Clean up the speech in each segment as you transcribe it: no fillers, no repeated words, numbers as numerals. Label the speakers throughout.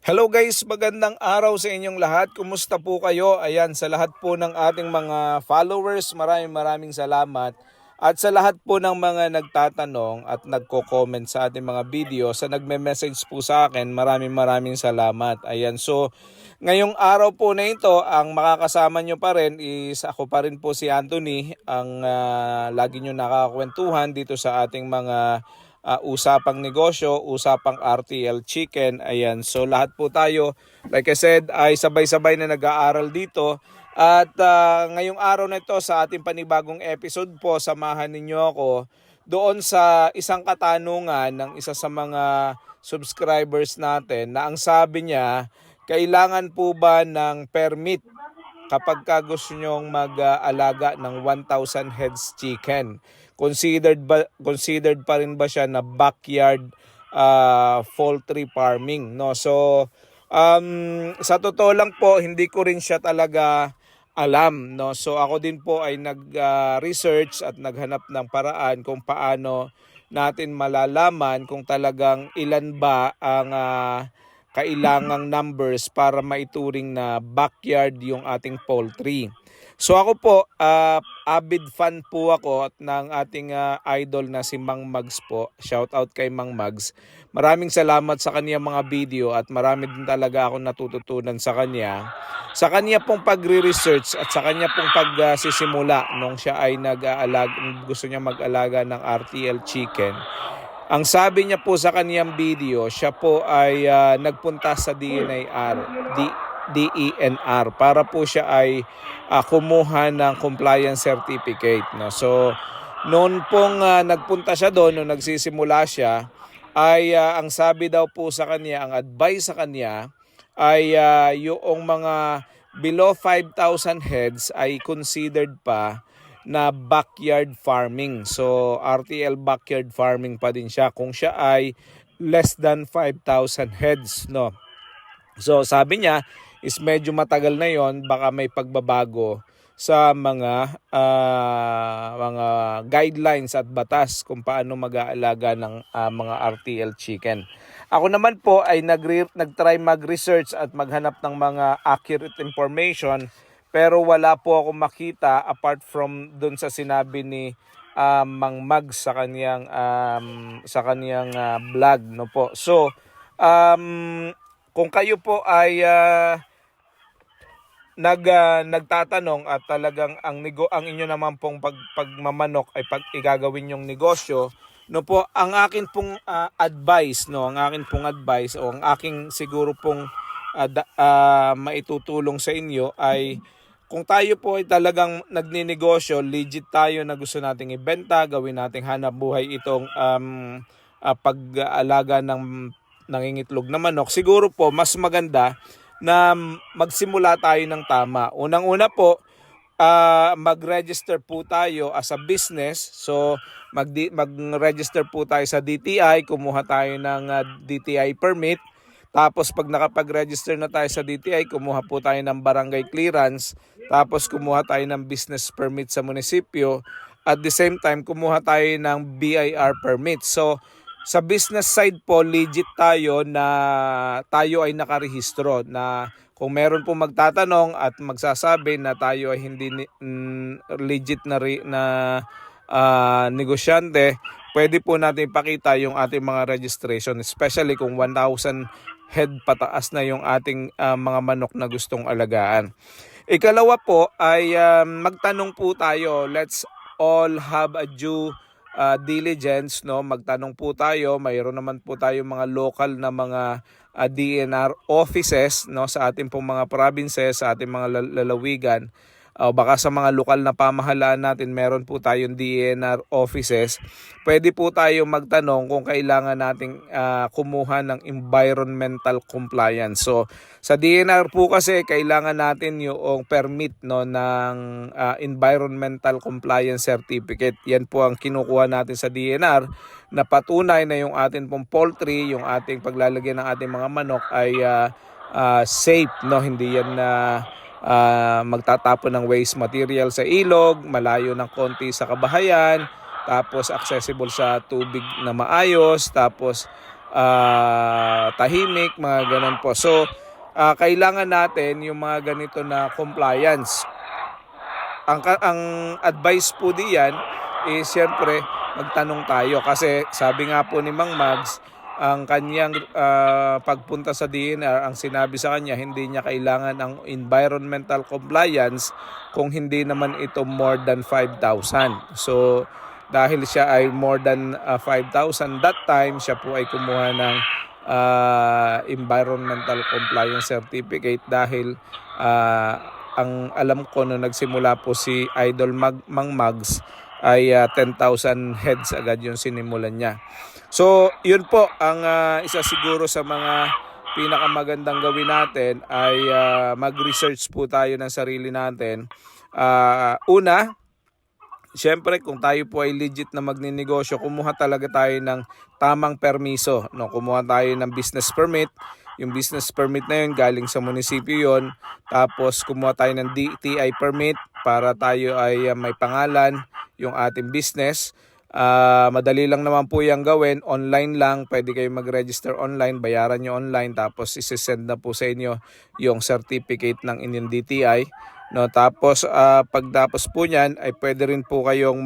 Speaker 1: Hello guys, magandang araw sa inyong lahat. Kumusta po kayo? Ayan, sa lahat po ng ating mga followers, maraming salamat. At sa lahat po ng mga nagtatanong at nagko-comment sa ating mga video, sa nagme-message po sa akin, maraming salamat. Ayan, so ngayong araw po na ito, ang makakasama nyo pa rin is ako pa rin po si Anthony, ang lagi nyo nakakakwentuhan dito sa ating mga usapang negosyo, usapang RTL Chicken. Ayan, so lahat po tayo, like I said, ay sabay-sabay na nag-aaral dito. At ngayong araw na ito sa ating panibagong episode po, samahan ninyo ako doon sa isang katanungan ng isa sa mga subscribers natin na ang sabi niya, kailangan po ba ng permit kapag gusto nyong mag-alaga ng 1,000 heads chicken? Considered pa rin ba siya na backyard poultry farming, no? So sa totoo lang po, hindi ko rin siya talaga alam, no? So ako din po ay nag-research at naghanap ng paraan kung paano natin malalaman kung talagang ilan ba ang kailangang numbers para maituring na backyard yung ating poultry. So ako po, avid fan po ako at ng ating idol na si Mang Mags po. Shout out kay Mang Mags. Maraming salamat sa kanya mga video at marami din talaga akong natututunan sa kanya. Sa kanya pong pagre-research at sa kanya pong pagsisimula nung siya ay gusto niya mag-alaga ng RTL Chicken. Ang sabi niya po sa kaniyang video, siya po ay nagpunta sa DENR para po siya ay kumuha ng compliance certificate, no? So noon pong nagpunta siya doon, nung nagsisimula siya, ay ang sabi daw po sa kanya, ang advice sa kanya ay yung mga below 5,000 heads ay considered pa na backyard farming. So RTL backyard farming pa din siya kung siya ay less than 5,000 heads, no? So sabi niya is medyo matagal na yon, baka may pagbabago sa mga guidelines at batas kung paano mag-aalaga ng mga RTL chicken. Ako naman po ay nag-try mag-research at maghanap ng mga accurate information, pero wala po ako makita apart from dun sa sinabi ni Mang Mag sa kaniyang vlog, no po. So kung kayo po ay nagtatanong at talagang ang inyo naman pong pagmamanok ay igagawin yung negosyo, no po, ang akin pong advice, no, ang akin pong advice o ang aking siguro pong maitutulong sa inyo ay kung tayo po ay talagang nagninegosyo, legit tayo na gusto nating ibenta, gawin nating hanap buhay itong pag-aalaga ng nangingitlog na manok, siguro po mas maganda na magsimula tayo ng tama. Unang-una po, mag-register po tayo as a business. So mag-register po tayo sa DTI, kumuha tayo ng DTI permit. Tapos pag nakapag-register na tayo sa DTI, kumuha po tayo ng barangay clearance. Tapos kumuha tayo ng business permit sa munisipyo. At the same time, kumuha tayo ng BIR permit. So sa business side po, legit tayo na tayo ay nakarehistro, na kung meron po magtatanong at magsasabi na tayo ay hindi legit na negosyante, pwede po natin ipakita yung ating mga registration, especially kung 1,000 head pataas na yung ating mga manok na gustong alagaan. Ikalawa po ay magtanong po tayo. Let's all have a due diligence, no? Magtanong po tayo. Mayroon naman po tayo mga local na mga DNR offices, no, sa ating pong mga provinces, sa ating mga lalawigan. Baka sa mga lokal na pamahalaan natin, meron po tayong DNR offices. Pwede po tayo magtanong kung kailangan nating kumuha ng environmental compliance. So sa DNR po kasi kailangan natin yung permit, no, ng environmental compliance certificate. Yan po ang kinukuha natin sa DNR na patunay na yung ating pong poultry, yung ating paglalagay ng ating mga manok ay safe, no? Hindi yan magtatapon ng waste material sa ilog, malayo ng konti sa kabahayan, tapos accessible sa tubig na maayos, tapos tahimik, mga ganun po. So, kailangan natin yung mga ganito na compliance. Ang advice po diyan is siyempre magtanong tayo kasi sabi nga po ni Mang Mags, ang kanyang pagpunta sa DNR, ang sinabi sa kanya hindi niya kailangan ang environmental compliance kung hindi naman ito more than 5,000. So dahil siya ay more than 5,000 that time, siya po ay kumuha ng environmental compliance certificate dahil ang alam ko nung nagsimula po si Idol Mang Mags ay 10,000 heads agad yung sinimulan niya. So, yun po ang isa siguro sa mga pinakamagandang gawin natin ay mag-research po tayo ng sarili natin. Una, siyempre kung tayo po ay legit na magninegosyo, kumuha talaga tayo ng tamang permiso. No? Kumuha tayo ng business permit. Yung business permit na yun galing sa munisipyo yun. Tapos kumuha tayo ng DTI permit para tayo ay may pangalan yung ating business. Madali lang naman po yung gawin. Online lang. Pwede kayo mag-register online. Bayaran nyo online. Tapos isisend na po sa inyo yung certificate ng inyong DTI. No, tapos pagtapos po niyan ay pwede rin po kayong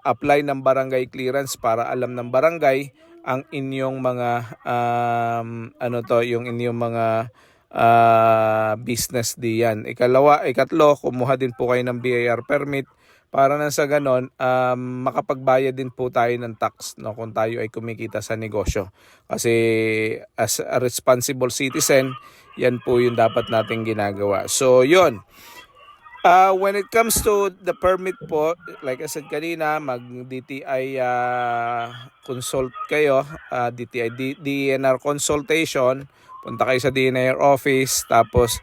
Speaker 1: apply ng barangay clearance para alam ng barangay ang inyong mga yung inyong mga business diyan. Ikatlo, kumuha din po kayo ng BIR permit para na sa ganon makapagbayad din po tayo ng tax, no, kung tayo ay kumikita sa negosyo. Kasi as a responsible citizen, yan po yung dapat nating ginagawa. So yun, when it comes to the permit po, like I said kanina, mag-DTI consult kayo, DNR consultation. Punta kayo sa DNR office, tapos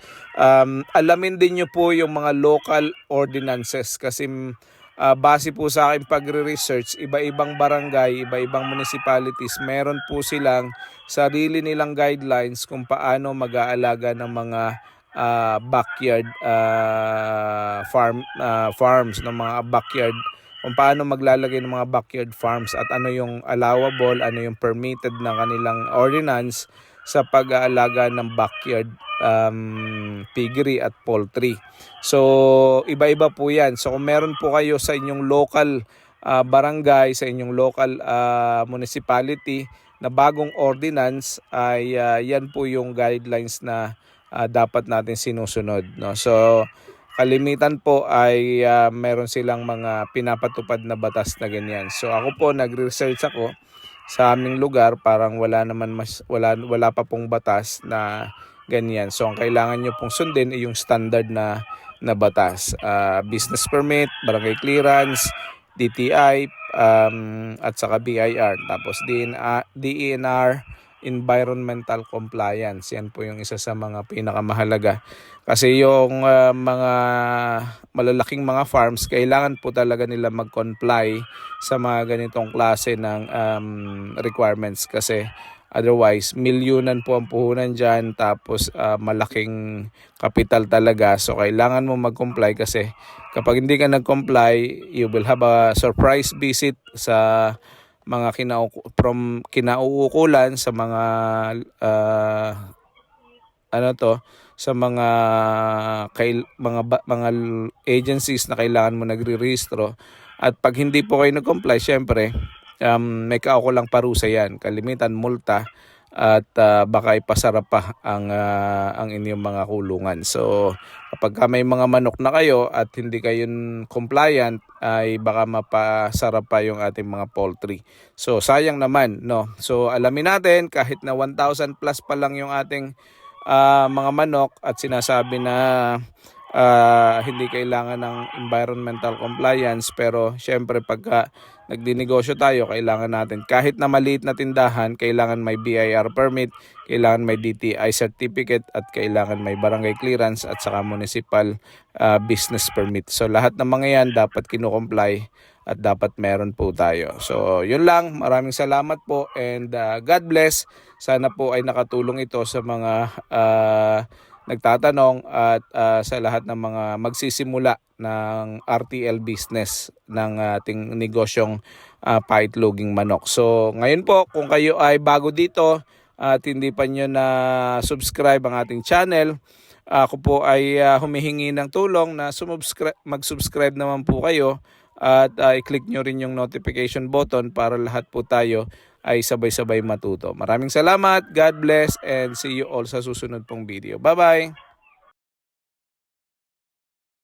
Speaker 1: alamin din nyo po yung mga local ordinances kasi base po sa aking pagre-research, iba-ibang barangay, iba-ibang municipalities, meron po silang sarili nilang guidelines kung paano mag-aalaga ng mga backyard farms, ng mga backyard, kung paano maglalagay ng mga backyard farms at ano yung allowable, ano yung permitted na kanilang ordinance sa pag-aalaga ng backyard piggery at poultry. So iba-iba po yan. So kung meron po kayo sa inyong local barangay, sa inyong local municipality na bagong ordinance, ay yan po yung guidelines na dapat natin sinusunod, no? So kalimitan po ay meron silang mga pinapatupad na batas na ganyan. So ako po nagre-research ako sa aming lugar, parang wala pa pong batas na ganyan. So ang kailangan nyo pong sundin ay yung standard na batas. Business permit, barangay clearance, DTI, at saka BIR. Tapos DENR, environmental compliance. Yan po yung isa sa mga pinakamahalaga. Kasi yung mga malalaking mga farms, kailangan po talaga nila mag-comply sa mga ganitong klase ng requirements. Kasi otherwise, milyunan po ang puhunan dyan, tapos malaking kapital talaga. So kailangan mo mag-comply kasi kapag hindi ka nag-comply, you will have a surprise visit sa mga kinauukulan, sa mga sa mga agencies na kailangan mo nagre-rehistro. At pag hindi po kayo nag-comply, syempre may kaukulang parusa yan, kalimitan multa, at baka ipasarap pa ang inyong mga kulungan. So kapag may mga manok na kayo at hindi kayo compliant, ay baka mapasarap pa yung ating mga poultry. So sayang naman, no? So alamin natin, kahit na 1,000 plus pa lang yung ating mga manok at sinasabi na hindi kailangan ng environmental compliance, pero syempre pagka nagdinegosyo tayo, kailangan natin, kahit na maliit na tindahan, kailangan may BIR permit, kailangan may DTI certificate, at kailangan may barangay clearance at saka municipal business permit. So lahat ng mga yan dapat kino-comply at dapat meron po tayo. So yun lang, maraming salamat po, and God bless. Sana po ay nakatulong ito sa mga nagtatanong at sa lahat ng mga magsisimula ng RTL business ng ating negosyong paitloging manok. So ngayon po, kung kayo ay bago dito at hindi pa nyo na subscribe ang ating channel, ako po ay humihingi ng tulong na mag-subscribe naman po kayo at i-click nyo rin yung notification button para lahat po tayo ay sabay-sabay matuto. Maraming salamat, God bless, and see you all sa susunod pong video. Bye-bye!